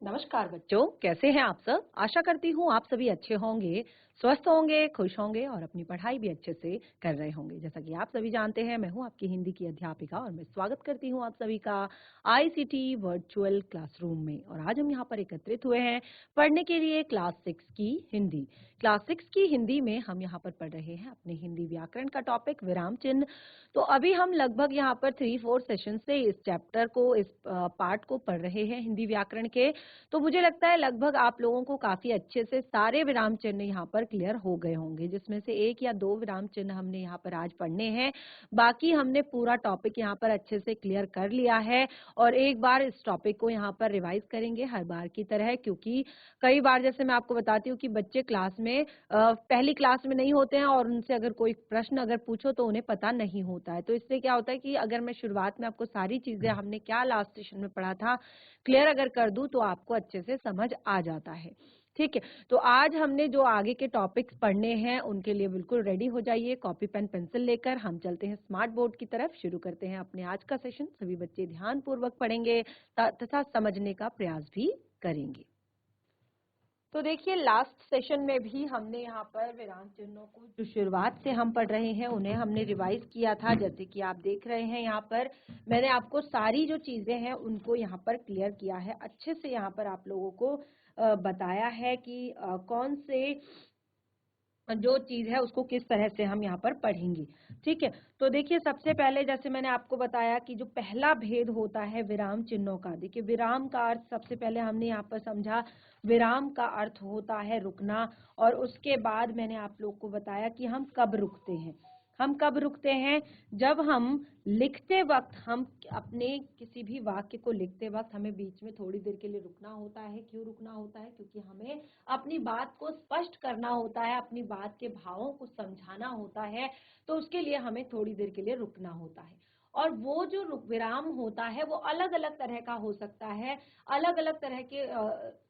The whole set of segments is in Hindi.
नमस्कार बच्चों, कैसे हैं आप सब? आशा करती हूँ आप सभी अच्छे होंगे, स्वस्थ होंगे, खुश होंगे और अपनी पढ़ाई भी अच्छे से कर रहे होंगे। जैसा कि आप सभी जानते हैं, मैं हूँ आपकी हिंदी की अध्यापिका और मैं स्वागत करती हूँ आप सभी का आईसीटी वर्चुअल क्लासरूम में। और आज हम यहाँ पर एकत्रित हुए हैं पढ़ने के लिए क्लास 6 की हिंदी। क्लास 6 की हिंदी में हम यहाँ पर पढ़ रहे हैं अपने हिंदी व्याकरण का टॉपिक विराम चिन्ह। तो अभी हम लगभग यहाँ पर 3-4 सेशन से इस चैप्टर को, इस पार्ट को पढ़ रहे हैं हिंदी व्याकरण के। तो मुझे लगता है लगभग आप लोगों को काफी अच्छे से सारे विराम चिन्ह यहाँ पर क्लियर हो गए होंगे, जिसमें से 1 या 2 विराम चिन्ह हमने यहाँ पर आज पढ़ने हैं। बाकी हमने पूरा टॉपिक यहाँ पर अच्छे से क्लियर कर लिया है और एक बार इस टॉपिक को यहाँ पर रिवाइज करेंगे हर बार की तरह, क्योंकि कई बार जैसे मैं आपको बताती हूँ कि बच्चे क्लास में पहली क्लास में नहीं होते हैं और उनसे अगर कोई प्रश्न अगर पूछो तो उन्हें पता नहीं होता है। तो इससे क्या होता है कि अगर मैं शुरुआत में आपको सारी चीजें हमने क्या लास्ट सेशन में पढ़ा था क्लियर अगर कर दूं तो आपको अच्छे से समझ आ जाता है। ठीक है, तो आज हमने जो आगे के टॉपिक्स पढ़ने हैं उनके लिए बिल्कुल रेडी हो जाइए, कॉपी पेन पेंसिल लेकर हम चलते हैं स्मार्ट बोर्ड की तरफ। शुरू करते हैं अपने आज का सेशन। सभी बच्चे ध्यान पूर्वक पढ़ेंगे तथा समझने का प्रयास भी करेंगे। तो देखिए, लास्ट सेशन में भी हमने यहाँ पर विराम चिन्हों को जो शुरुआत से हम पढ़ रहे हैं उन्हें हमने रिवाइज किया था। जैसे कि आप देख रहे हैं यहाँ पर मैंने आपको सारी जो चीजें हैं उनको यहाँ पर क्लियर किया है, अच्छे से यहाँ पर आप लोगों को बताया है कि कौन से जो चीज है उसको किस तरह से हम यहाँ पर पढ़ेंगे। ठीक है, तो देखिए सबसे पहले जैसे मैंने आपको बताया कि जो पहला भेद होता है विराम चिन्हों का, देखिए विराम का अर्थ सबसे पहले हमने यहाँ पर समझा, विराम का अर्थ होता है रुकना। और उसके बाद मैंने आप लोग को बताया कि हम कब रुकते हैं। हम कब रुकते हैं? जब हम लिखते वक्त, हम अपने किसी भी वाक्य को लिखते वक्त हमें बीच में थोड़ी देर के लिए रुकना होता है। क्यों रुकना होता है? क्योंकि हमें अपनी बात को स्पष्ट करना होता है, अपनी बात के भावों को समझाना होता है, तो उसके लिए हमें थोड़ी देर के लिए रुकना होता है। और वो जो विराम होता है वो अलग अलग तरह का हो सकता है, अलग अलग तरह के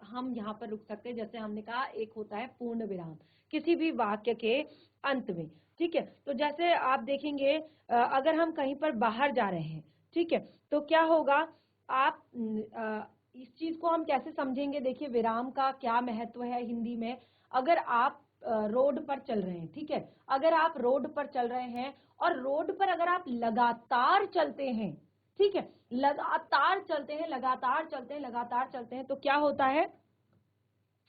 हम यहाँ पर रुक सकते हैं। जैसे हमने कहा, एक होता है पूर्ण विराम किसी भी वाक्य के अंत में। ठीक है, तो जैसे आप देखेंगे अगर हम कहीं पर बाहर जा रहे हैं, ठीक है, तो क्या होगा, आप इस चीज को हम कैसे समझेंगे? देखिए विराम का क्या महत्व है हिंदी में। अगर आप रोड पर चल रहे हैं, ठीक है, अगर आप रोड पर चल रहे हैं और रोड पर अगर आप लगातार चलते हैं, ठीक है, लगातार चलते हैं, लगातार चलते हैं, लगातार चलते हैं, तो क्या होता है?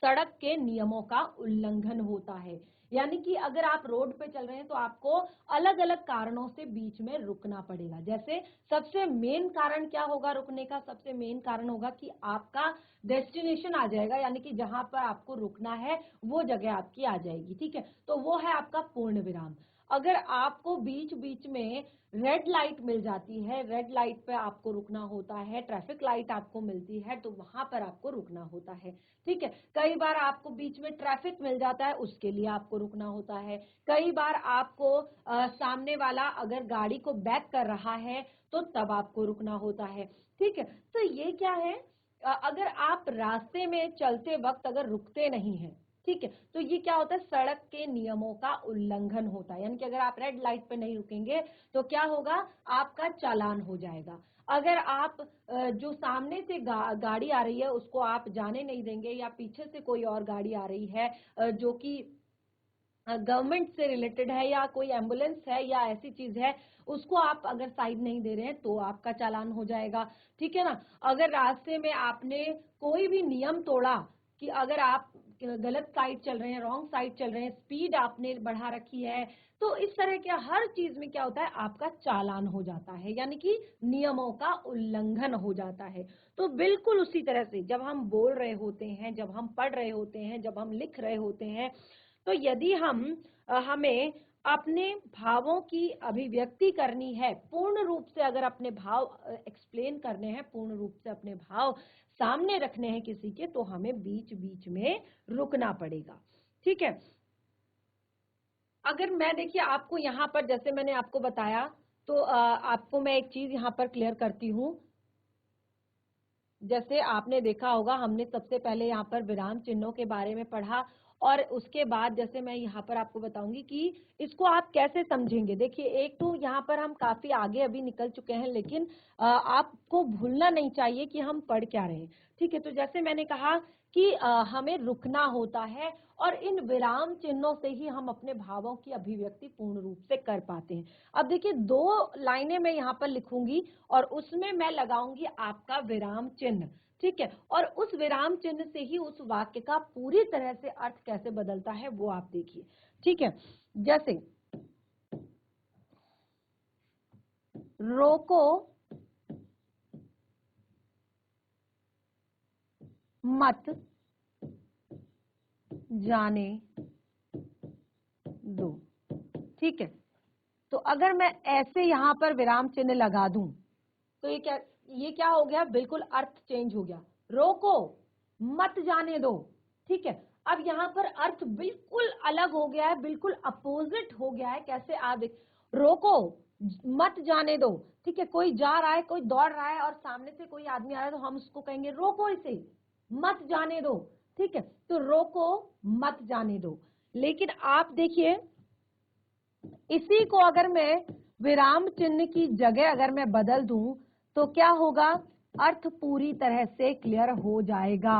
सड़क के नियमों का उल्लंघन होता है। यानी कि अगर आप रोड पे चल रहे हैं तो आपको अलग अलग कारणों से बीच में रुकना पड़ेगा। जैसे सबसे मेन कारण क्या होगा रुकने का? सबसे मेन कारण होगा कि आपका डेस्टिनेशन आ जाएगा, यानी कि जहां पर आपको रुकना है वो जगह आपकी आ जाएगी। ठीक है, तो वो है आपका पूर्ण विराम। अगर आपको बीच बीच में रेड लाइट मिल जाती है, रेड लाइट पे आपको रुकना होता है, ट्रैफिक लाइट आपको मिलती है, तो वहां पर आपको रुकना होता है। ठीक है, कई बार आपको बीच में ट्रैफिक मिल जाता है, उसके लिए आपको रुकना होता है। कई बार आपको सामने वाला अगर गाड़ी को बैक कर रहा है तो तब आपको रुकना होता है। ठीक है, तो ये क्या है, अगर आप रास्ते में चलते वक्त अगर रुकते नहीं हैं, ठीक है, तो ये क्या होता है? सड़क के नियमों का उल्लंघन होता है। यानी कि अगर आप रेड लाइट पे नहीं रुकेंगे तो क्या होगा? आपका चालान हो जाएगा। अगर आप जो सामने से गाड़ी आ रही है उसको आप जाने नहीं देंगे, या पीछे से कोई और गाड़ी आ रही है जो कि गवर्नमेंट से रिलेटेड है या कोई एम्बुलेंस है या ऐसी चीज है, उसको आप अगर साइड नहीं दे रहे हैं तो आपका चालान हो जाएगा। ठीक है ना? अगर रास्ते में आपने कोई भी नियम तोड़ा, कि अगर आप गलत साइड चल रहे हैं, रॉन्ग साइड चल रहे हैं, स्पीड आपने बढ़ा रखी है, तो इस तरह के हर चीज में क्या होता है? आपका चालान हो जाता है, यानी कि नियमों का उल्लंघन हो जाता है। तो बिल्कुल उसी तरह से जब हम बोल रहे होते हैं, जब हम पढ़ रहे होते हैं, जब हम लिख रहे होते हैं, तो यदि हमें अपने भावों की अभिव्यक्ति करनी है, पूर्ण रूप से अगर अपने भाव एक्सप्लेन करने हैं, पूर्ण रूप से अपने भाव सामने रखने हैं किसी के, तो हमें बीच बीच में रुकना पड़ेगा। ठीक है, अगर मैं देखिए आपको यहाँ पर जैसे मैंने आपको बताया, तो आपको मैं एक चीज यहाँ पर क्लियर करती हूँ। जैसे आपने देखा होगा, हमने सबसे पहले यहाँ पर विराम चिन्हों के बारे में पढ़ा और उसके बाद जैसे मैं यहाँ पर आपको बताऊंगी कि इसको आप कैसे समझेंगे। देखिए, एक तो यहाँ पर हम काफी आगे अभी निकल चुके हैं, लेकिन आपको भूलना नहीं चाहिए कि हम पढ़ क्या रहे हैं। ठीक है, तो जैसे मैंने कहा कि हमें रुकना होता है और इन विराम चिन्हों से ही हम अपने भावों की अभिव्यक्ति पूर्ण रूप से कर पाते हैं। अब देखिए, 2 लाइनें मैं यहाँ पर लिखूंगी और उसमें मैं लगाऊंगी आपका विराम चिन्ह। ठीक है, और उस विराम चिन्ह से ही उस वाक्य का पूरी तरह से अर्थ कैसे बदलता है वो आप देखिए। ठीक है, जैसे रोको मत जाने दो। ठीक है, तो अगर मैं ऐसे यहां पर विराम चिन्ह लगा दूं तो ये क्या हो गया, बिल्कुल अर्थ चेंज हो गया। रोको मत जाने दो। ठीक है, अब यहाँ पर अर्थ बिल्कुल अलग हो गया है, बिल्कुल अपोजिट हो गया है। कैसे आप देख, रोको मत जाने दो। ठीक है, कोई जा रहा है, कोई दौड़ रहा है और सामने से कोई आदमी आ रहा है तो हम उसको कहेंगे रोको इसे, मत जाने दो। ठीक है, तो रोको मत जाने दो। लेकिन आप देखिए, इसी को अगर मैं विराम चिन्ह की जगह अगर मैं बदल दूं तो क्या होगा, अर्थ पूरी तरह से क्लियर हो जाएगा।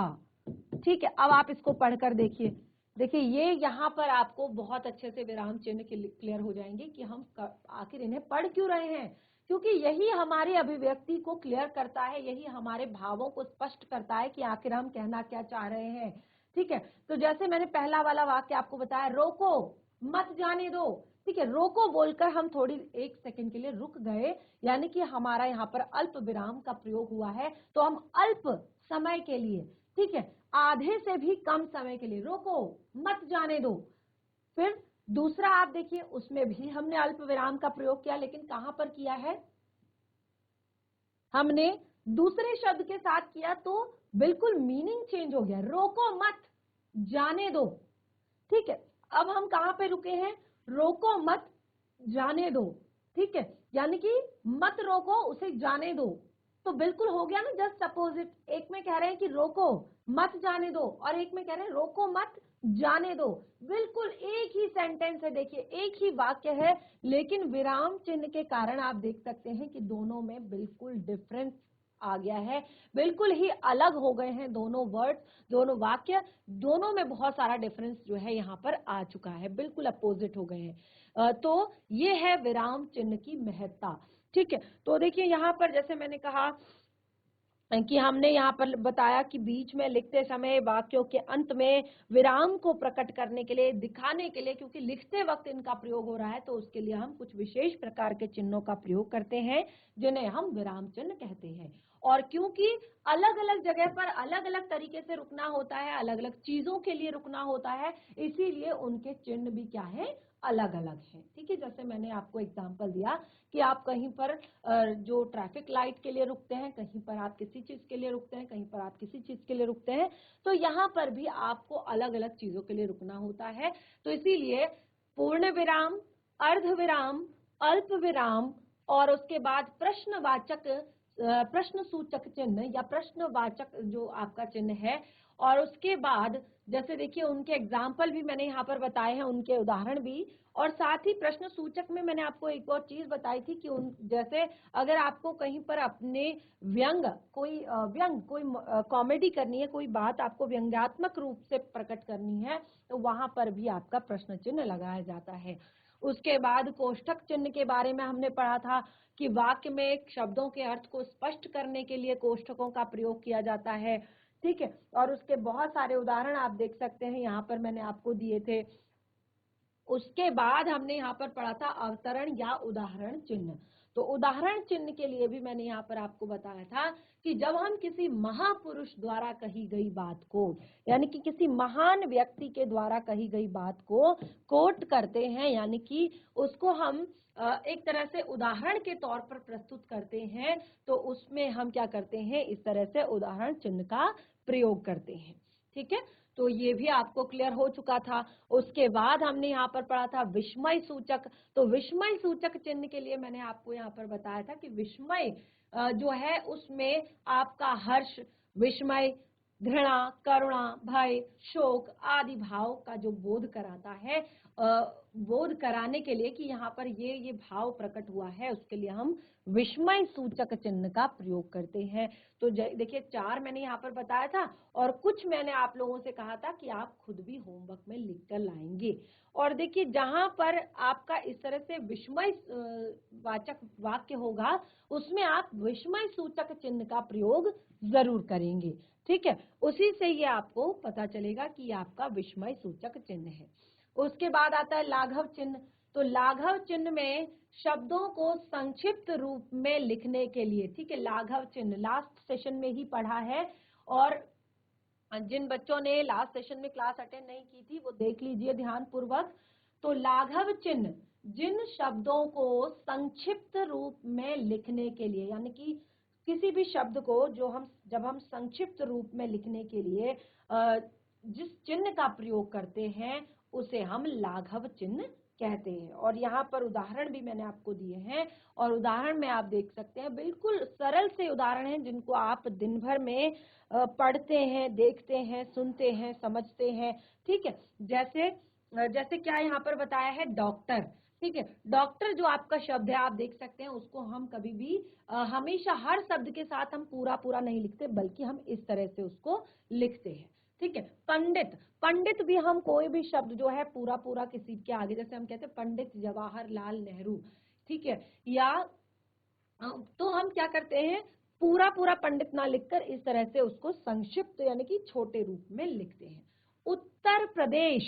ठीक है, अब आप इसको पढ़कर देखिए। देखिए, ये यहाँ पर आपको बहुत अच्छे से विराम चिन्ह क्लियर हो जाएंगे कि हम आखिर इन्हें पढ़ क्यों रहे हैं, क्योंकि यही हमारी अभिव्यक्ति को क्लियर करता है, यही हमारे भावों को स्पष्ट करता है कि आखिर हम कहना क्या चाह रहे हैं। ठीक है, तो जैसे मैंने पहला वाला वाक्य आपको बताया, रोको मत जाने दो। ठीक है, रोको बोलकर हम थोड़ी 1 सेकंड के लिए रुक गए, यानी कि हमारा यहाँ पर अल्प विराम का प्रयोग हुआ है, तो हम अल्प समय के लिए, ठीक है, आधे से भी कम समय के लिए रोको मत जाने दो। फिर दूसरा आप देखिए, उसमें भी हमने अल्प विराम का प्रयोग किया, लेकिन कहां पर किया है, हमने दूसरे शब्द के साथ किया, तो बिल्कुल मीनिंग चेंज हो गया। रोको मत जाने दो। ठीक है, अब हम कहां पे रुके हैं, रोको मत जाने दो। ठीक है, यानी कि मत रोको, उसे जाने दो। तो बिल्कुल हो गया ना जस्ट अपोजिट। एक में कह रहे हैं कि रोको मत जाने दो और एक में कह रहे हैं रोको मत जाने दो। बिल्कुल एक ही सेंटेंस है, देखिए एक ही वाक्य है, लेकिन विराम चिन्ह के कारण आप देख सकते हैं कि दोनों में बिल्कुल डिफरेंस आ गया है, बिल्कुल ही अलग हो गए हैं दोनों वर्ड्स, दोनों वाक्य, दोनों में बहुत सारा डिफरेंस जो है यहाँ पर आ चुका है, बिल्कुल अपोजिट हो गए हैं। तो ये है विराम चिन्ह की महत्ता। ठीक है, तो देखिए यहाँ पर जैसे मैंने कहा कि हमने यहाँ पर बताया कि बीच में लिखते समय वाक्यों के अंत में विराम को प्रकट करने के लिए, दिखाने के लिए, क्योंकि लिखते वक्त इनका प्रयोग हो रहा है, तो उसके लिए हम कुछ विशेष प्रकार के चिन्हों का प्रयोग करते हैं जिन्हें हम विराम चिन्ह कहते हैं। और क्योंकि अलग अलग जगह पर अलग अलग तरीके से रुकना होता है, अलग अलग चीजों के लिए रुकना होता है, इसीलिए उनके चिन्ह भी क्या है, अलग अलग है। ठीक है, जैसे मैंने आपको एग्जांपल दिया कि आप कहीं पर जो ट्रैफिक लाइट के लिए रुकते हैं, कहीं पर आप किसी चीज के लिए रुकते हैं, कहीं पर आप किसी चीज के लिए रुकते हैं, तो यहाँ पर भी आपको अलग अलग चीजों के लिए रुकना होता है। तो इसीलिए पूर्ण विराम, अर्ध विराम, अल्प विराम और उसके बाद प्रश्नवाचक, प्रश्न सूचक चिन्ह या प्रश्नवाचक जो आपका चिन्ह है, और उसके बाद जैसे देखिए उनके एग्जाम्पल भी मैंने यहाँ पर बताए हैं, उनके उदाहरण भी, और साथ ही प्रश्न सूचक में मैंने आपको एक और चीज बताई थी कि उन जैसे अगर आपको कहीं पर अपने व्यंग कोई कॉमेडी करनी है, कोई बात आपको व्यंग्यात्मक रूप से प्रकट करनी है, तो वहां पर भी आपका प्रश्न चिन्ह लगाया जाता है। उसके बाद कोष्ठक चिन्ह के बारे में हमने पढ़ा था कि वाक्य में शब्दों के अर्थ को स्पष्ट करने के लिए कोष्ठकों का प्रयोग किया जाता है। ठीक है, और उसके बहुत सारे उदाहरण आप देख सकते हैं, यहाँ पर मैंने आपको दिए थे। उसके बाद हमने यहाँ पर पढ़ा था अवतरण या उदाहरण चिन्ह। तो उदाहरण चिन्ह के लिए भी मैंने यहाँ पर आपको बताया था कि जब हम किसी महापुरुष द्वारा कही गई बात को, यानी कि किसी महान व्यक्ति के द्वारा कही गई बात को कोट करते हैं, यानी कि उसको हम एक तरह से उदाहरण के तौर पर प्रस्तुत करते हैं, तो उसमें हम क्या करते हैं, इस तरह से उदाहरण चिन्ह का प्रयोग करते हैं। ठीक है, तो ये भी आपको क्लियर हो चुका था। उसके बाद हमने यहाँ पर पढ़ा था विस्मय सूचक। तो विस्मय सूचक चिन्ह के लिए मैंने आपको यहाँ पर बताया था कि विस्मय जो है उसमें आपका हर्ष, विस्मय, घृणा, करुणा, भय, शोक आदि भाव का जो बोध कराता है, बोध कराने के लिए कि यहाँ पर ये भाव प्रकट हुआ है, उसके लिए हम विस्मय सूचक चिन्ह का प्रयोग करते हैं। तो देखिए 4 मैंने यहाँ पर बताया था और कुछ मैंने आप लोगों से कहा था कि आप खुद भी होमवर्क में लिख कर लाएंगे। और देखिए जहां पर आपका इस तरह से विस्मय वाचक वाक्य होगा, उसमें आप विस्मय सूचक चिन्ह का प्रयोग जरूर करेंगे। ठीक है, उसी से ये आपको पता चलेगा कि ये आपका विस्मय सूचक चिन्ह है। उसके बाद आता है लाघव चिन्ह। तो लाघव चिन्ह में शब्दों को संक्षिप्त रूप में लिखने के लिए, ठीक है, लाघव चिन्ह लास्ट सेशन में ही पढ़ा है, और जिन बच्चों ने लास्ट सेशन में क्लास अटेंड नहीं की थी वो देख लीजिए ध्यान पूर्वक। तो लाघव चिन्ह जिन शब्दों को संक्षिप्त रूप में लिखने के लिए, यानी कि किसी भी शब्द को जब हम संक्षिप्त रूप में लिखने के लिए जिस चिन्ह का प्रयोग करते हैं उसे हम लाघव चिन्ह कहते हैं। और यहाँ पर उदाहरण भी मैंने आपको दिए हैं, और उदाहरण में आप देख सकते हैं, बिल्कुल सरल से उदाहरण हैं जिनको आप दिन भर में पढ़ते हैं, देखते हैं, सुनते हैं, समझते हैं। ठीक है, जैसे जैसे क्या यहाँ पर बताया है, डॉक्टर। ठीक है, डॉक्टर जो आपका शब्द है आप देख सकते हैं, उसको हम कभी भी हमेशा हर शब्द के साथ हम पूरा पूरा नहीं लिखते, बल्कि हम इस तरह से उसको लिखते हैं। ठीक है, पंडित, पंडित भी हम कोई भी शब्द जो है पूरा पूरा किसी के आगे, जैसे हम कहते हैं पंडित जवाहरलाल नेहरू, ठीक है, या तो हम क्या करते हैं, पूरा पूरा पंडित ना लिखकर इस तरह से उसको संक्षिप्त यानी कि छोटे रूप में लिखते हैं। उत्तर प्रदेश,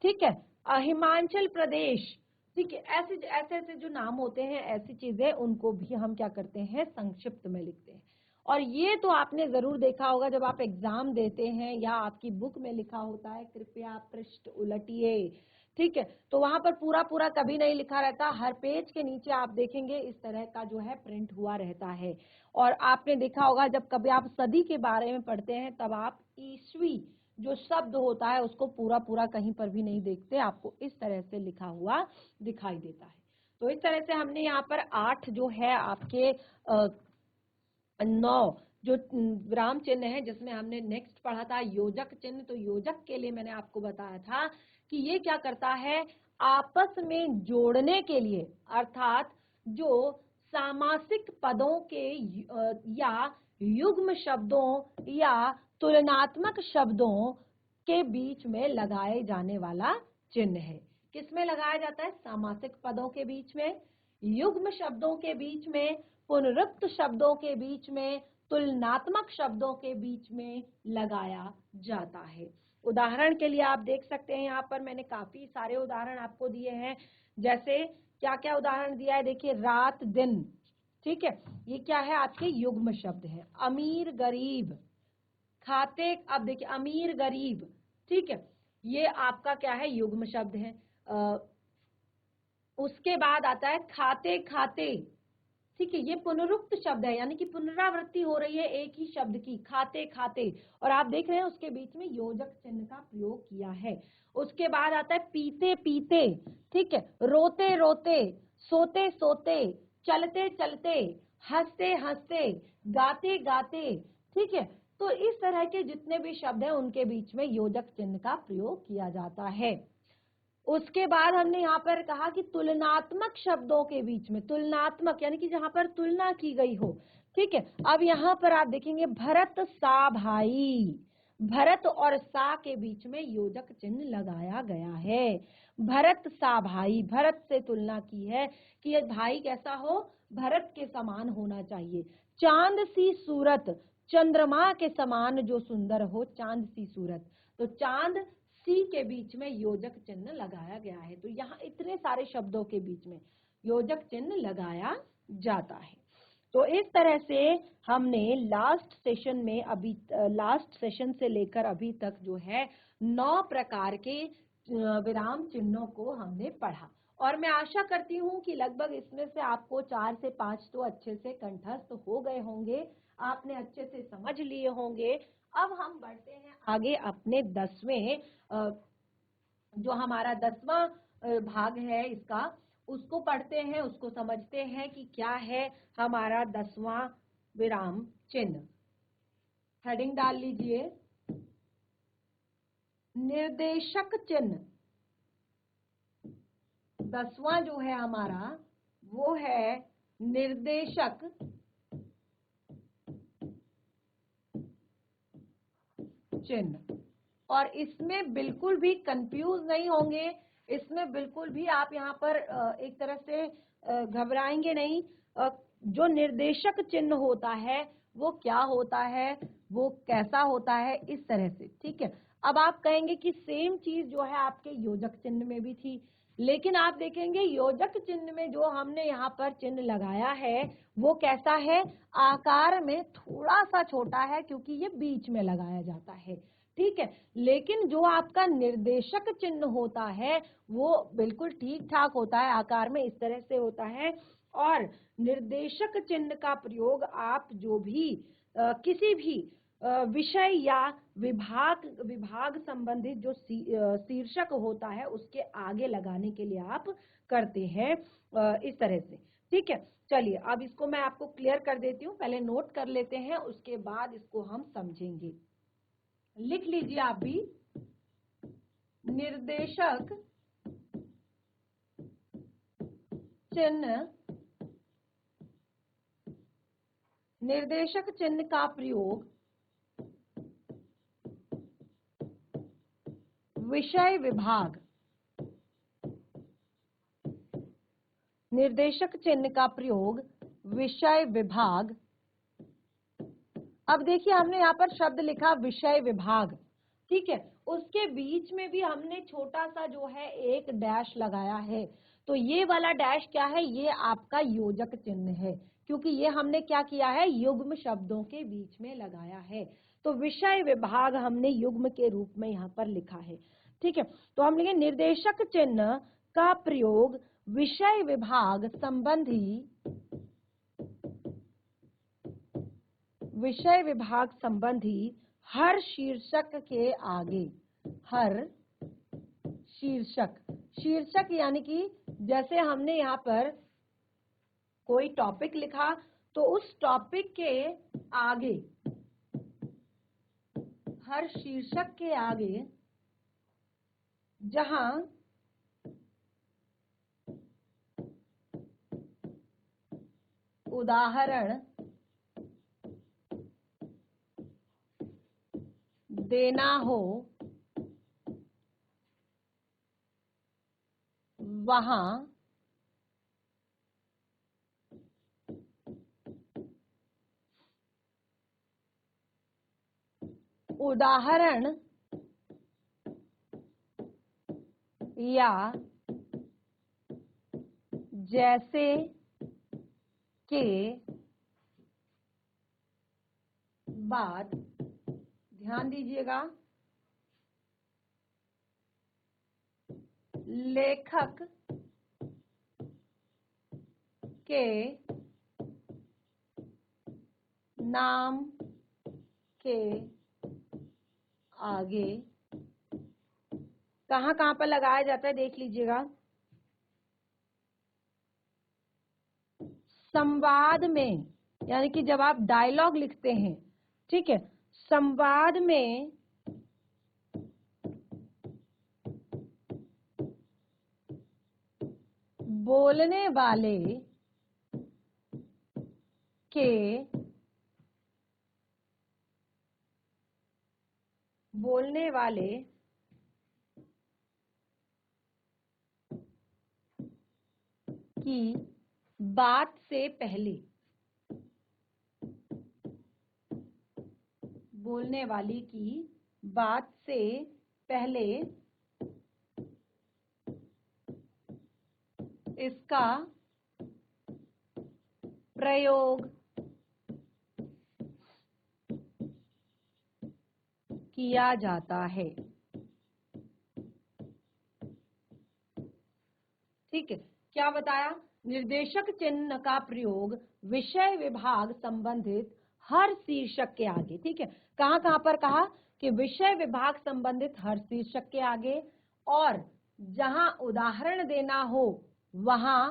ठीक है, हिमाचल प्रदेश, ठीक है, ऐसे ऐसे ऐसे जो नाम होते हैं, ऐसी चीजें, उनको भी हम क्या करते हैं, संक्षिप्त में लिखते हैं। और ये तो आपने जरूर देखा होगा जब आप एग्जाम देते हैं या आपकी बुक में लिखा होता है कृपया पृष्ठ उलटिए, ठीक है, तो वहां पर पूरा पूरा कभी नहीं लिखा रहता, हर पेज के नीचे आप देखेंगे इस तरह का जो है प्रिंट हुआ रहता है। और आपने देखा होगा जब कभी आप सदी के बारे में पढ़ते हैं तब आप ईस्वी जो शब्द होता है उसको पूरा पूरा कहीं पर भी नहीं देखते, आपको इस तरह से लिखा हुआ दिखाई देता है। तो इस तरह से हमने यहाँ पर 8 जो है आपके 9 जो विराम चिन्ह है, जिसमें हमने नेक्स्ट पढ़ा था योजक चिन्ह। तो योजक के लिए मैंने आपको बताया था कि ये क्या करता है, आपस में जोड़ने के लिए, अर्थात जो सामासिक पदों के या युग्म शब्दों या तुलनात्मक शब्दों के बीच में लगाए जाने वाला चिन्ह है। किसमें लगाया जाता है, सामासिक पदों के बीच में, युग्म शब्दों के बीच में, पुनरुक्त शब्दों के बीच में, तुलनात्मक शब्दों के बीच में लगाया जाता है। उदाहरण के लिए आप देख सकते हैं, यहाँ पर मैंने काफी सारे उदाहरण आपको दिए हैं। जैसे क्या क्या उदाहरण दिया है, देखिए रात दिन, ठीक है, ये क्या है, आपके युग्म शब्द है। अमीर गरीब, खाते, अब देखिए अमीर गरीब, ठीक है, ये आपका क्या है, युग्म शब्द है। उसके बाद आता है खाते खाते, ठीक है, ये पुनरुक्त शब्द है, यानी कि पुनरावृत्ति हो रही है एक ही शब्द की, खाते खाते, और आप देख रहे हैं उसके बीच में योजक चिन्ह का प्रयोग किया है। उसके बाद आता है पीते पीते, ठीक है, रोते रोते, सोते सोते, चलते चलते, हंसते हंसते, गाते गाते, ठीक है। तो इस तरह के जितने भी शब्द हैं उनके बीच में योजक चिन्ह का प्रयोग किया जाता है। उसके बाद हमने यहाँ पर कहा कि तुलनात्मक शब्दों के बीच में, तुलनात्मक यानी कि जहां पर तुलना की गई हो, ठीक है। अब यहाँ पर आप देखेंगे भरत सा भाई, भरत और सा के बीच में योजक चिन्ह लगाया गया है। भरत सा भाई, भरत से तुलना की है कि ये भाई कैसा हो, भरत के समान होना चाहिए। चांद सी सूरत, चंद्रमा के समान जो सुंदर हो, चांद सी सूरत, तो चांद सी के बीच में योजक चिन्ह लगाया गया है। तो यहाँ इतने सारे शब्दों के बीच में योजक चिन्ह लगाया जाता है। तो इस तरह से हमने लास्ट सेशन में, अभी लास्ट सेशन से लेकर अभी तक जो है 9 प्रकार के विराम चिन्हों को हमने पढ़ा, और मैं आशा करती हूँ कि लगभग इसमें से आपको 4 से 5 तो अच्छे से कंठस्थ हो गए होंगे, आपने अच्छे से समझ लिए होंगे। अब हम बढ़ते हैं आगे अपने 10वें, जो हमारा 10वां भाग है इसका, उसको पढ़ते हैं, उसको समझते हैं कि क्या है हमारा 10वां विराम चिन्ह। हेडिंग डाल लीजिए निर्देशक चिन्ह। 10वां जो है हमारा वो है निर्देशक चिन्ह। और इसमें बिल्कुल भी कंफ्यूज नहीं होंगे, इसमें बिल्कुल भी आप यहाँ पर एक तरह से घबराएंगे नहीं। जो निर्देशक चिन्ह होता है वो क्या होता है, वो कैसा होता है, इस तरह से। ठीक है, अब आप कहेंगे कि सेम चीज जो है आपके योजक चिन्ह में भी थी, लेकिन आप देखेंगे योजक चिन्ह में जो हमने यहाँ पर चिन्ह लगाया है वो कैसा है, आकार में थोड़ा सा छोटा है क्योंकि ये बीच में लगाया जाता है। ठीक है, लेकिन जो आपका निर्देशक चिन्ह होता है वो बिल्कुल ठीक ठाक होता है, आकार में इस तरह से होता है। और निर्देशक चिन्ह का प्रयोग आप जो भी किसी भी विषय या विभाग संबंधित जो शीर्षक होता है उसके आगे लगाने के लिए आप करते हैं इस तरह से। ठीक है, चलिए अब इसको मैं आपको क्लियर कर देती हूँ, पहले नोट कर लेते हैं, उसके बाद इसको हम समझेंगे। लिख लीजिए आप भी, निर्देशक चिन्ह, निर्देशक चिन्ह का प्रयोग विषय विभाग, निर्देशक चिन्ह का प्रयोग विषय विभाग। अब देखिए हमने यहाँ पर शब्द लिखा विषय विभाग। ठीक है, उसके बीच में भी हमने छोटा सा जो है एक डैश लगाया है, तो ये वाला डैश क्या है, ये आपका योजक चिन्ह है, क्योंकि ये हमने क्या किया है, युग्म शब्दों के बीच में लगाया है। तो विषय विभाग हमने युग्म के रूप में यहाँ पर लिखा है। ठीक है, तो हम लिखेंगे निर्देशक चिन्ह का प्रयोग विषय विभाग संबंधी, विषय विभाग संबंधी हर शीर्षक के आगे, हर शीर्षक, शीर्षक यानी कि जैसे हमने यहाँ पर कोई टॉपिक लिखा तो उस टॉपिक के आगे, हर शीर्षक के आगे जहां उदाहरण देना हो वहां उदाहरण या जैसे के बाद, ध्यान दीजिएगा, लेखक के नाम के आगे कहाँ कहाँ पर लगाया जाता है देख लीजिएगा। संवाद में, यानी कि जब आप डायलॉग लिखते हैं, ठीक है, संवाद में बोलने वाले के, बोलने वाले की बात से पहले, बोलने वाली की बात से पहले इसका प्रयोग किया जाता है। ठीक है, क्या बताया, निर्देशक चिन्ह का प्रयोग विषय विभाग संबंधित हर शीर्षक के आगे। ठीक है, कहां कहां पर कहा कि विषय विभाग संबंधित हर शीर्षक के आगे, और जहां उदाहरण देना हो वहां,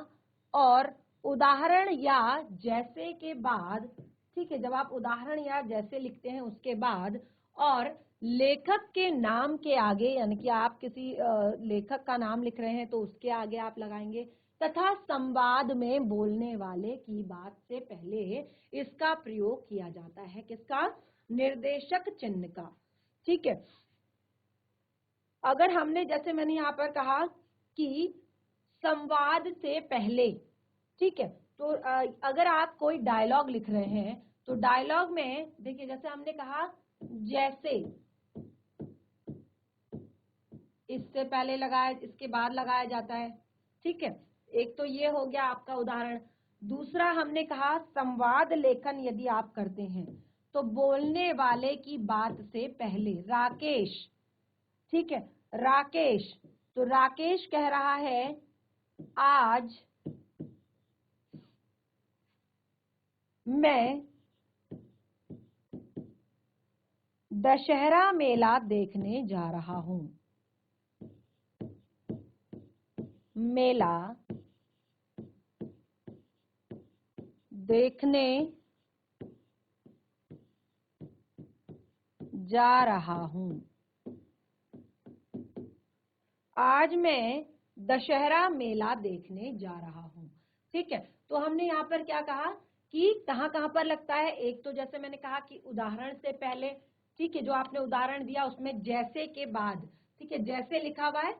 और उदाहरण या जैसे के बाद, ठीक है, जब आप उदाहरण या जैसे लिखते हैं उसके बाद और लेखक के नाम के आगे, यानी कि आप किसी लेखक का नाम लिख रहे हैं तो उसके आगे आप लगाएंगे, तथा संवाद में बोलने वाले की बात से पहले इसका प्रयोग किया जाता है। किसका? निर्देशक चिन्ह का। ठीक है, अगर हमने, जैसे मैंने यहाँ पर कहा कि संवाद से पहले, ठीक है, तो अगर आप कोई डायलॉग लिख रहे हैं तो डायलॉग में देखिए, जैसे हमने कहा जैसे, इससे पहले लगाया, इसके बाद लगाया जाता है। ठीक है, एक तो ये हो गया आपका उदाहरण। दूसरा हमने कहा संवाद लेखन यदि आप करते हैं तो बोलने वाले की बात से पहले, राकेश, ठीक है, राकेश, तो राकेश कह रहा है आज मैं दशहरा मेला देखने जा रहा हूं। मेला देखने जा रहा हूं। आज मैं दशहरा मेला देखने जा रहा हूं। ठीक है, तो हमने यहाँ पर क्या कहा कि कहाँ कहाँ पर लगता है। एक तो जैसे मैंने कहा कि उदाहरण से पहले, ठीक है, जो आपने उदाहरण दिया उसमें जैसे के बाद, ठीक है, जैसे लिखा हुआ है,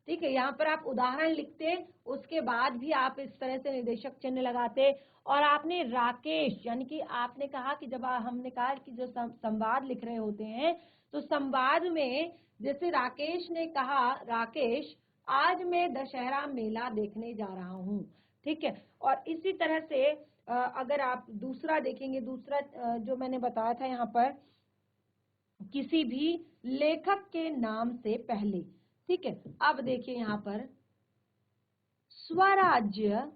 ठीक है, यहाँ पर आप उदाहरण लिखते, उसके बाद भी आप इस तरह से निर्देशक चिन्ह लगाते। और आपने राकेश, यानी कि आपने कहा कि जब हमने कहा कि जो संवाद लिख रहे होते हैं तो संवाद में जैसे राकेश ने कहा, राकेश आज मैं दशहरा मेला देखने जा रहा हूँ। ठीक है, और इसी तरह से अगर आप दूसरा देखेंगे, दूसरा जो मैंने बताया था यहाँ पर, किसी भी लेखक के नाम से पहले। ठीक है, अब देखिए यहाँ पर स्वराज्य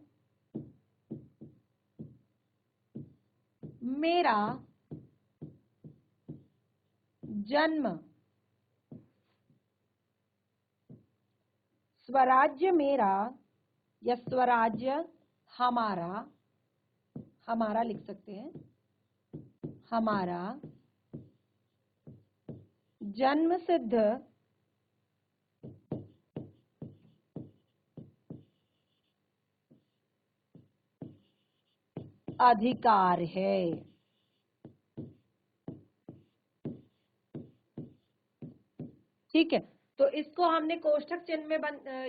मेरा जन्म, स्वराज्य मेरा या स्वराज्य हमारा, हमारा लिख सकते हैं, हमारा जन्म सिद्ध अधिकार है। ठीक है, तो इसको हमने कोष्ठक चिन्ह में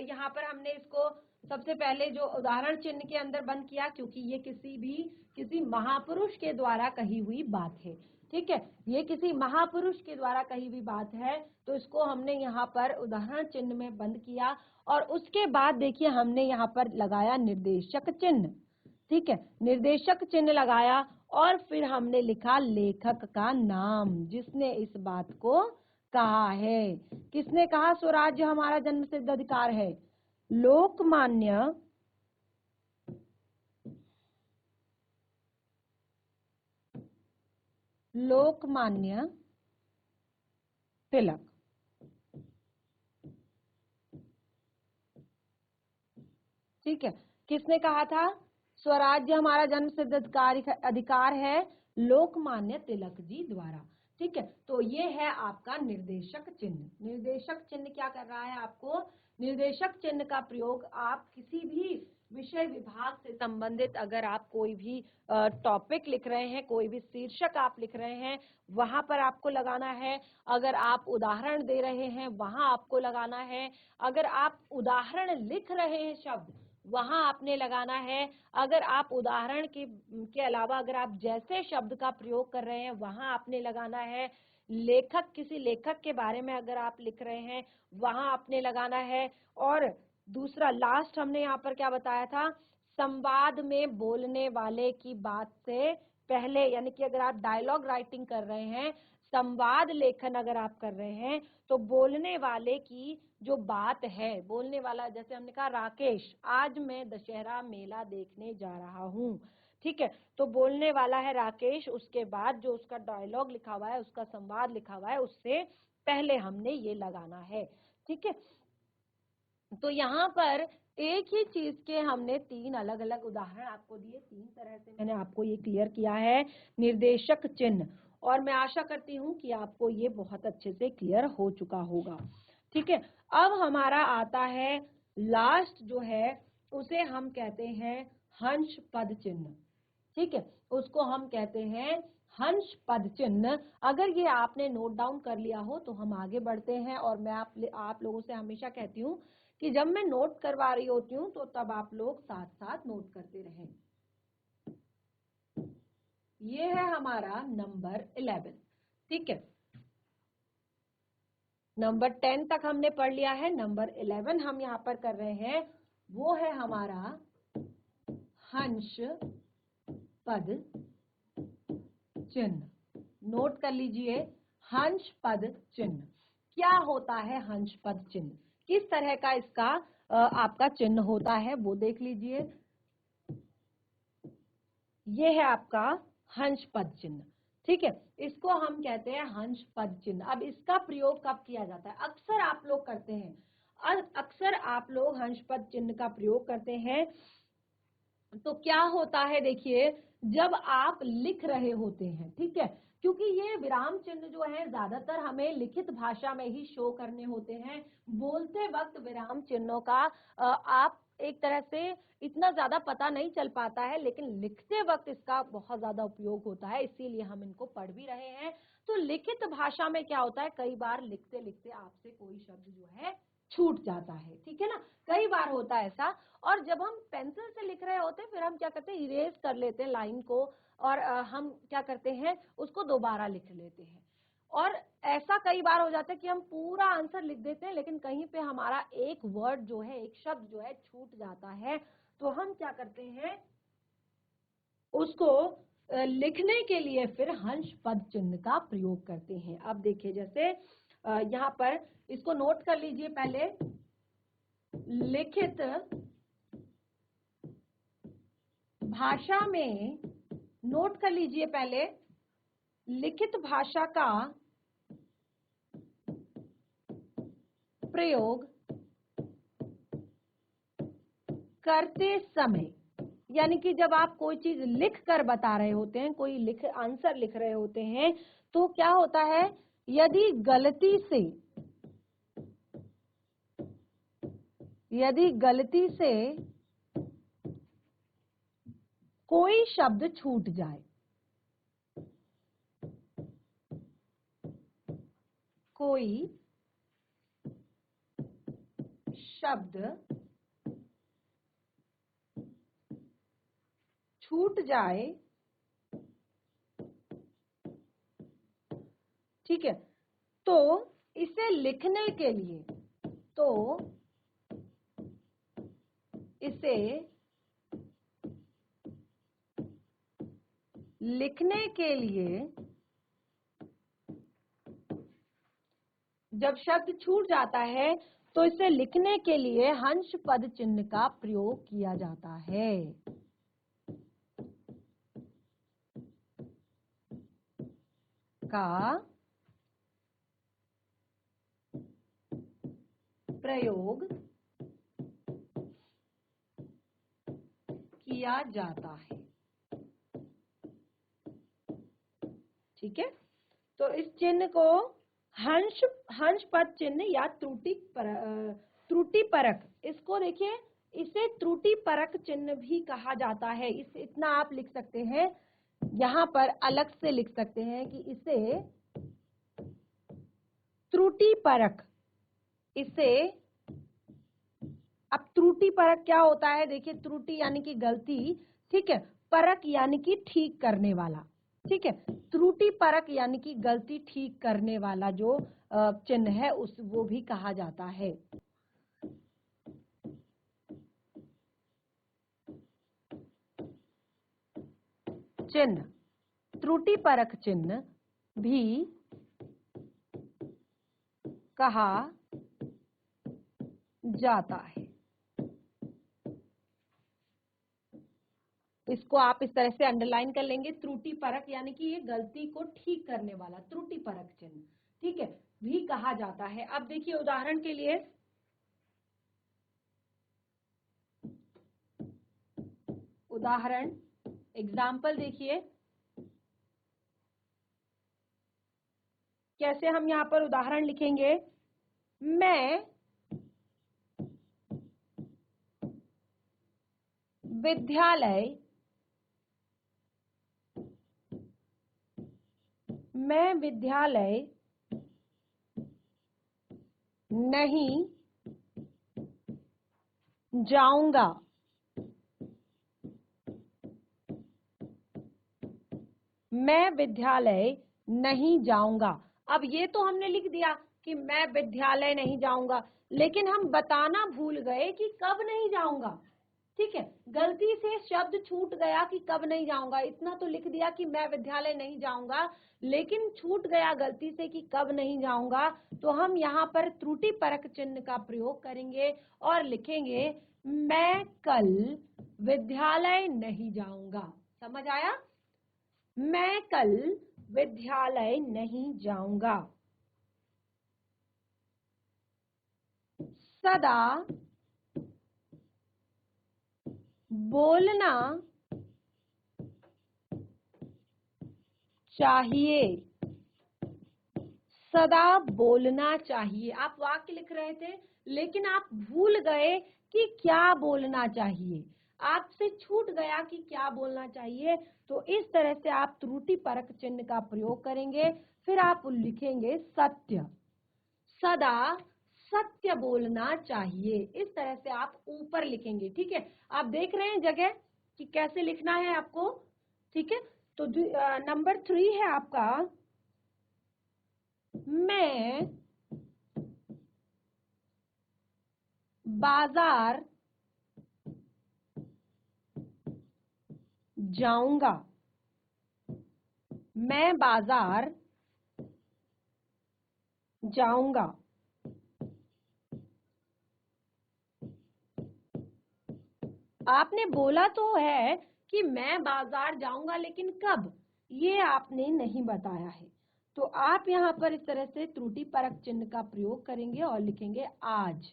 यहाँ पर हमने इसको सबसे पहले जो उदाहरण चिन्ह के अंदर बंद किया, क्योंकि ये किसी महापुरुष के द्वारा कही हुई बात है। ठीक है, ये किसी महापुरुष के द्वारा कही हुई बात है, तो इसको हमने यहाँ पर उदाहरण चिन्ह में बंद किया। और उसके बाद देखिए हमने यहाँ पर लगाया निर्देशक चिन्ह। ठीक है, निर्देशक चिन्ह लगाया और फिर हमने लिखा लेखक का नाम, जिसने इस बात को कहा है। किसने कहा स्वराज्य हमारा जन्मसिद्ध अधिकार है? लोकमान्य तिलक। ठीक है, किसने कहा था स्वराज्य हमारा जन्मसिद्ध अधिकार है? लोकमान्य तिलक जी द्वारा। ठीक है, तो ये है आपका निर्देशक चिन्ह। निर्देशक चिन्ह क्या कर रहा है आपको? निर्देशक चिन्ह का प्रयोग आप किसी भी विषय विभाग से संबंधित, अगर आप कोई भी टॉपिक लिख रहे हैं, कोई भी शीर्षक आप लिख रहे हैं, वहां पर आपको लगाना है। अगर आप उदाहरण दे रहे हैं वहां आपको लगाना है। अगर आप उदाहरण लिख रहे हैं शब्द, वहां आपने लगाना है। अगर आप उदाहरण के अलावा अगर आप जैसे शब्द का प्रयोग कर रहे हैं वहां आपने लगाना है। लेखक, किसी लेखक के बारे में अगर आप लिख रहे हैं वहां आपने लगाना है। और दूसरा लास्ट हमने यहाँ पर क्या बताया था? संवाद में बोलने वाले की बात से पहले, यानी कि अगर आप डायलॉग राइटिंग कर रहे हैं, संवाद लेखन अगर आप कर रहे हैं, तो बोलने वाले की जो बात है, बोलने वाला जैसे हमने कहा राकेश आज मैं दशहरा मेला देखने जा रहा हूँ। ठीक है, तो बोलने वाला है राकेश, उसके बाद जो उसका डायलॉग लिखा हुआ है, उसका संवाद लिखा हुआ है, उससे पहले हमने ये लगाना है। ठीक है, तो यहाँ पर एक ही चीज के हमने 3 अलग अलग उदाहरण आपको दिए, 3 तरह से मैंने आपको ये क्लियर किया है निर्देशक चिन्ह, और मैं आशा करती हूँ कि आपको ये बहुत अच्छे से क्लियर हो चुका होगा। ठीक है, अब हमारा आता है लास्ट जो है, उसे हम कहते हैं हंस पद चिन्ह। ठीक है, उसको हम कहते हैं हंस पद चिन्ह। अगर ये आपने नोट डाउन कर लिया हो तो हम आगे बढ़ते हैं, और मैं आप लोगों से हमेशा कहती हूँ कि जब मैं नोट करवा रही होती हूँ तो तब आप लोग साथ साथ नोट करते रहें। ये है हमारा नंबर 11। ठीक है, नंबर 10 तक हमने पढ़ लिया है, नंबर 11 हम यहाँ पर कर रहे हैं, वो है हमारा हंस पद चिन्ह। नोट कर लीजिए, हंस पद चिन्ह। क्या होता है हंस पद चिन्ह, किस तरह का इसका आपका चिन्ह होता है वो देख लीजिए। ये है आपका हंस पद चिन्ह। ठीक है, इसको हम कहते हैं हंस पद चिन्ह। अब इसका प्रयोग कब किया जाता है? अक्सर आप लोग करते हैं, अक्सर आप लोग हंस पद चिन्ह का प्रयोग करते हैं। तो क्या होता है, देखिए, जब आप लिख रहे होते हैं, ठीक है, क्योंकि ये विराम चिन्ह जो है ज्यादातर हमें लिखित भाषा में ही शो करने होते हैं। बोलते वक्त विराम चिन्हों का आप एक तरह से इतना ज्यादा पता नहीं चल पाता है, लेकिन लिखते वक्त इसका बहुत ज्यादा उपयोग होता है, इसीलिए हम इनको पढ़ भी रहे हैं। तो लिखित भाषा में क्या होता है, कई बार लिखते लिखते आपसे कोई शब्द जो है छूट जाता है, ठीक है ना, कई बार होता है ऐसा। और जब हम पेंसिल से लिख रहे होते हैं, फिर हम क्या करते हैं, इरेज कर लेते हैं लाइन को, और हम क्या करते हैं, उसको दोबारा लिख लेते हैं। और ऐसा कई बार हो जाता है कि हम पूरा आंसर लिख देते हैं, लेकिन कहीं पे हमारा एक वर्ड जो है, एक शब्द जो है छूट जाता है। तो हम क्या करते हैं, उसको लिखने के लिए फिर हंस पद चिन्ह का प्रयोग करते हैं। अब देखिए, जैसे यहाँ पर इसको नोट कर लीजिए पहले, लिखित भाषा में, नोट कर लीजिए पहले, लिखित भाषा का प्रयोग करते समय, यानी कि जब आप कोई चीज लिख कर बता रहे होते हैं, कोई आंसर लिख रहे होते हैं, तो क्या होता है, यदि गलती से कोई शब्द छूट जाए, कोई शब्द छूट जाए, ठीक है, तो इसे लिखने के लिए, जब शब्द छूट जाता है तो इसे लिखने के लिए हंस पद चिन्ह का प्रयोग किया जाता है। का प्रयोग किया जाता है। ठीक है, तो इस चिन्ह को हंस पद चिन्ह या त्रुटि परक, इसको देखिए, इसे त्रुटि परक चिन्ह भी कहा जाता है। इतना आप लिख सकते हैं, यहां पर अलग से लिख सकते हैं कि इसे त्रुटि परक, अब त्रुटि परक क्या होता है, देखिए, त्रुटि यानी कि गलती, ठीक है, परक यानी कि ठीक करने वाला, ठीक है, त्रुटि परक यानी कि गलती ठीक करने वाला जो चिन्ह है वो भी कहा जाता है। चिन्ह, त्रुटि परक चिन्ह भी कहा जाता है। इसको आप इस तरह से अंडरलाइन कर लेंगे, त्रुटि परक यानी कि ये गलती को ठीक करने वाला त्रुटि परक चिन्ह, ठीक है, भी कहा जाता है। अब देखिए, उदाहरण के लिए उदाहरण, एग्जाम्पल देखिए कैसे हम यहाँ पर उदाहरण लिखेंगे। मैं विद्यालय नहीं जाऊंगा। मैं विद्यालय नहीं जाऊंगा। अब ये तो हमने लिख दिया कि मैं विद्यालय नहीं जाऊंगा, लेकिन हम बताना भूल गए कि कब नहीं जाऊंगा। ठीक है, गलती से शब्द छूट गया कि कब नहीं जाऊंगा। इतना तो लिख दिया कि मैं विद्यालय नहीं जाऊंगा, लेकिन छूट गया गलती से कि कब नहीं जाऊंगा। तो हम यहाँ पर त्रुटि परक चिन्ह का प्रयोग करेंगे और लिखेंगे मैं कल विद्यालय नहीं जाऊंगा। समझ आया? मैं कल विद्यालय नहीं जाऊंगा। सदा बोलना चाहिए। सदा बोलना चाहिए। आप वाक्य लिख रहे थे, लेकिन आप भूल गए कि क्या बोलना चाहिए। आपसे छूट गया कि क्या बोलना चाहिए। तो इस तरह से आप त्रुटि परक चिन्ह का प्रयोग करेंगे। फिर आप लिखेंगे सत्य। सदा सत्य बोलना चाहिए। इस तरह से आप ऊपर लिखेंगे। ठीक है, आप देख रहे हैं जगह कि कैसे लिखना है आपको। ठीक है, तो नंबर 3 है आपका, मैं बाजार जाऊंगा। मैं बाजार जाऊंगा। आपने बोला तो है कि मैं बाजार जाऊंगा, लेकिन कब, ये आपने नहीं बताया है। तो आप यहाँ पर इस तरह से त्रुटि परक चिन्ह का प्रयोग करेंगे और लिखेंगे आज।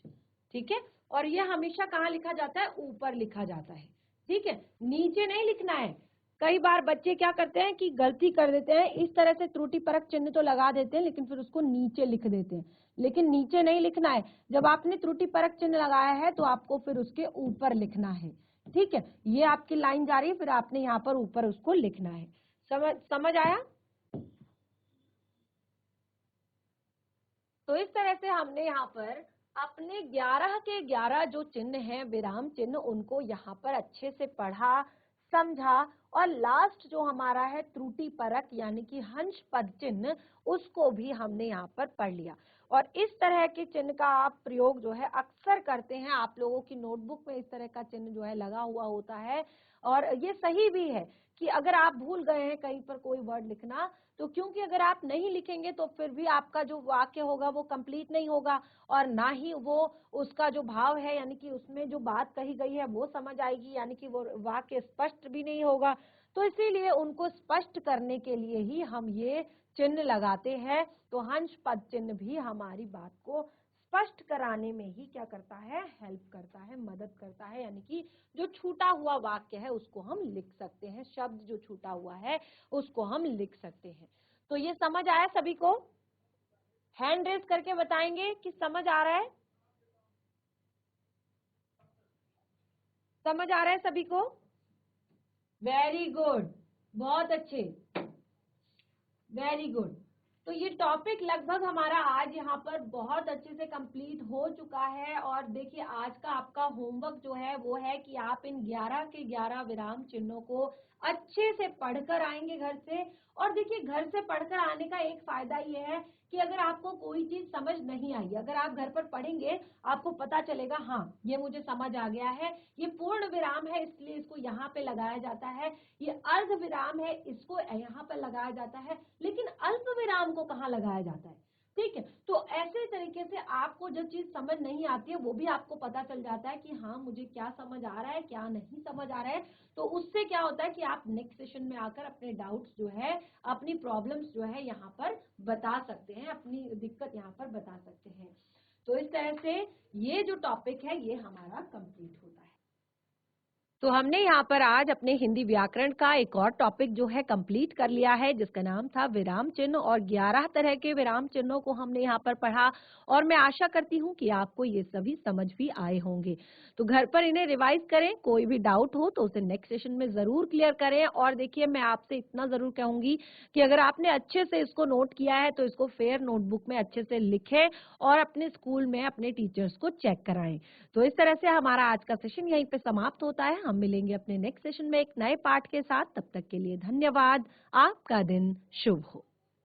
ठीक है, और ये हमेशा कहाँ लिखा जाता है? ऊपर लिखा जाता है। ठीक है, नीचे नहीं लिखना है। कई बार बच्चे क्या करते हैं कि गलती कर देते हैं, इस तरह से त्रुटि परक चिन्ह तो लगा देते हैं, लेकिन फिर उसको नीचे लिख देते हैं। लेकिन नीचे नहीं लिखना है। जब आपने त्रुटि परक चिन्ह लगाया है तो आपको फिर उसके ऊपर लिखना है। ठीक है, ये आपकी लाइन जा रही है, फिर आपने यहाँ पर ऊपर उसको लिखना है। समझ आया? तो इस तरह से हमने यहाँ पर अपने 11 के 11 जो चिन्ह हैं, विराम चिन्ह, उनको यहाँ पर अच्छे से पढ़ा, समझा, और लास्ट जो हमारा है त्रुटि परक यानी कि हंस पद चिन्ह, उसको भी हमने यहाँ पर पढ़ लिया। और इस तरह के चिन्ह का आप प्रयोग जो है अक्सर करते हैं। आप लोगों की नोटबुक में इस तरह का चिन्ह जो है लगा हुआ होता है, और ये सही भी है कि अगर आप भूल गए हैं कहीं पर कोई वर्ड लिखना, तो क्योंकि अगर आप नहीं लिखेंगे तो फिर भी आपका जो वाक्य होगा वो कंप्लीट नहीं होगा, और ना ही वो उसका जो भाव है यानी कि उसमें जो बात कही गई है वो समझ आएगी, यानी कि वो वाक्य स्पष्ट भी नहीं होगा। तो इसीलिए उनको स्पष्ट करने के लिए ही हम ये चिन्ह लगाते हैं। तो हंस पद चिन्ह भी हमारी बात को स्पष्ट कराने में ही क्या करता है? हेल्प करता है, मदद करता है। यानी कि जो छूटा हुआ वाक्य है उसको हम लिख सकते हैं, शब्द जो छूटा हुआ है उसको हम लिख सकते हैं। तो ये समझ आया सभी को? हैंड रेज करके बताएंगे कि समझ आ रहा है। समझ आ रहा है सभी को? वेरी गुड, बहुत अच्छे, वेरी गुड। तो ये टॉपिक लगभग हमारा आज यहाँ पर बहुत अच्छे से कंप्लीट हो चुका है। और देखिए आज का आपका होमवर्क जो है वो है कि आप इन 11 के 11 विराम चिन्हों को अच्छे से पढ़कर आएंगे घर से। और देखिए घर से पढ़कर आने का एक फायदा ये है कि अगर आपको कोई चीज समझ नहीं आई, अगर आप घर पर पढ़ेंगे आपको पता चलेगा हाँ ये मुझे समझ आ गया है, ये पूर्ण विराम है इसलिए इसको यहाँ पे लगाया जाता है, ये अर्ध विराम है इसको यहाँ पर लगाया जाता है, लेकिन अल्प विराम को कहाँ लगाया जाता है। ठीक है, तो ऐसे तरीके से आपको जो चीज समझ नहीं आती है वो भी आपको पता चल जाता है कि हाँ मुझे क्या समझ आ रहा है क्या नहीं समझ आ रहा है। तो उससे क्या होता है कि आप नेक्स्ट सेशन में आकर अपने डाउट्स जो है, अपनी प्रॉब्लम्स जो है यहाँ पर बता सकते हैं, अपनी दिक्कत यहाँ पर बता सकते हैं। तो इस तरह से ये जो टॉपिक है ये हमारा कंप्लीट होता है। तो हमने यहाँ पर आज अपने हिंदी व्याकरण का एक और टॉपिक जो है कंप्लीट कर लिया है, जिसका नाम था विराम चिन्ह, और 11 तरह के विराम चिन्हों को हमने यहाँ पर पढ़ा। और मैं आशा करती हूँ कि आपको ये सभी समझ भी आए होंगे। तो घर पर इन्हें रिवाइज करें, कोई भी डाउट हो तो उसे नेक्स्ट सेशन में जरूर क्लियर करें। और देखिए, मैं आपसे इतना जरूर कहूंगी कि अगर आपने अच्छे से इसको नोट किया है तो इसको फेयर नोटबुक में अच्छे से लिखें और अपने स्कूल में अपने टीचर्स को चेक कराएं। तो इस तरह से हमारा आज का सेशन यहीं पे समाप्त होता है। हम मिलेंगे अपने नेक्स्ट सेशन में एक नए पाठ के साथ। तब तक के लिए धन्यवाद। आपका दिन शुभ हो।